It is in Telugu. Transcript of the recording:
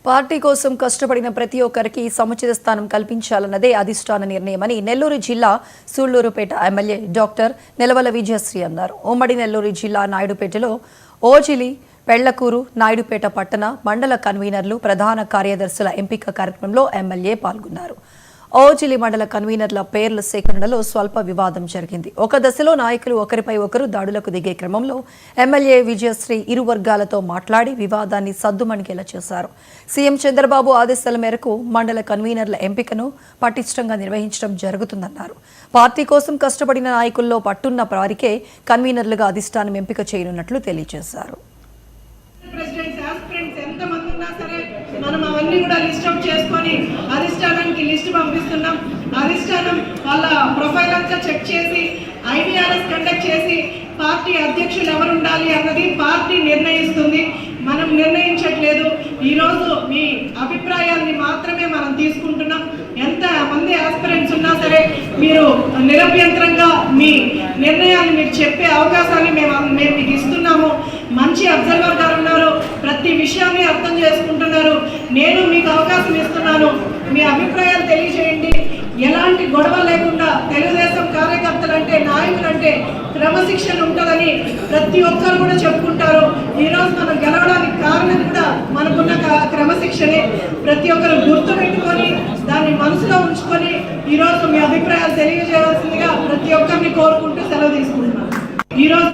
పార్టీ కోసం కష్టపడిన ప్రతి ఒక్కరికి సముచిత స్థానం కల్పించాలన్నదే అధిష్టాన నిర్ణయమని నెల్లూరు జిల్లా సూళ్లూరుపేట ఎమ్మెల్యే డాక్టర్ నెలవల విజయశ్రీ అన్నారు. ఉమ్మడి నెల్లూరు జిల్లా నాయుడుపేటలో ఓజిలి, పెళ్లకూరు, నాయుడుపేట పట్టణ మండల కన్వీనర్లు, ప్రధాన కార్యదర్శుల ఎంపిక కార్యక్రమంలో ఎమ్మెల్యే పాల్గొన్నారు. ఓజిలి మండల కన్వీనర్ల పేర్ల సేకరణలో స్వల్ప వివాదం జరిగింది. ఒక దశలో నాయకులు ఒకరిపై ఒకరు దాడులకు దిగే క్రమంలో ఎమ్మెల్యే విజయశ్రీ ఇరు వర్గాలతో మాట్లాడి వివాదాన్ని సద్దుమణిగేలా చేశారు. సీఎం చంద్రబాబు ఆదేశాల మేరకు మండల కన్వీనర్ల ఎంపికను పటిష్టంగా నిర్వహించడం జరుగుతుందన్నారు. పార్టీ కోసం కష్టపడిన నాయకుల్లో పట్టున్న వారికే కన్వీనర్లుగా అధిష్టానం ఎంపిక చేయనున్నట్లు తెలియజేశారు. మనం అవన్నీ కూడా లిస్ట్ అవుట్ చేసుకొని అధిష్టానానికి లిస్ట్ పంపిస్తున్నాం. అధిష్టానం వాళ్ళ ప్రొఫైల్ అంతా చెక్ చేసి ఐవీఆర్ఎస్ కండక్ట్ చేసి పార్టీ అధ్యక్షులు ఎవరు ఉండాలి అన్నది పార్టీ నిర్ణయిస్తుంది, మనం నిర్ణయించట్లేదు. ఈరోజు మీ అభిప్రాయాన్ని మాత్రమే మనం తీసుకుంటున్నాం. ఎంత మంది ఆస్పిరెంట్స్ ఉన్నా సరే మీరు నిరభ్యంతరంగా మీ నిర్ణయాన్ని మీరు చెప్పే అవకాశాన్ని మేము మీకు ఇస్తున్నాము. మంచి అబ్జర్వర్ గారు ఉన్నారు, ప్రతి విషయాన్ని అర్థం చేసుకుంటున్నారు. నేను మీకు అవకాశం ఇస్తున్నాను, మీ అభిప్రాయాలు తెలియజేయండి. ఎలాంటి గొడవ లేకుండా తెలుగుదేశం కార్యకర్తలంటే, నాయకులంటే క్రమశిక్షణ ఉంటుందని ప్రతి ఒక్కరు కూడా చెప్పుకుంటారు. ఈరోజు మనం గెలవడానికి కారణం కూడా మనకున్న క్రమశిక్షణే. ప్రతి ఒక్కరు గుర్తు పెట్టుకొని దాన్ని మనసులో ఉంచుకొని ఈరోజు మీ అభిప్రాయాలు తెలియజేయవలసిందిగా ప్రతి ఒక్కరిని కోరుకుంటూ సెలవు తీసుకుంటున్నాను. ఈరోజు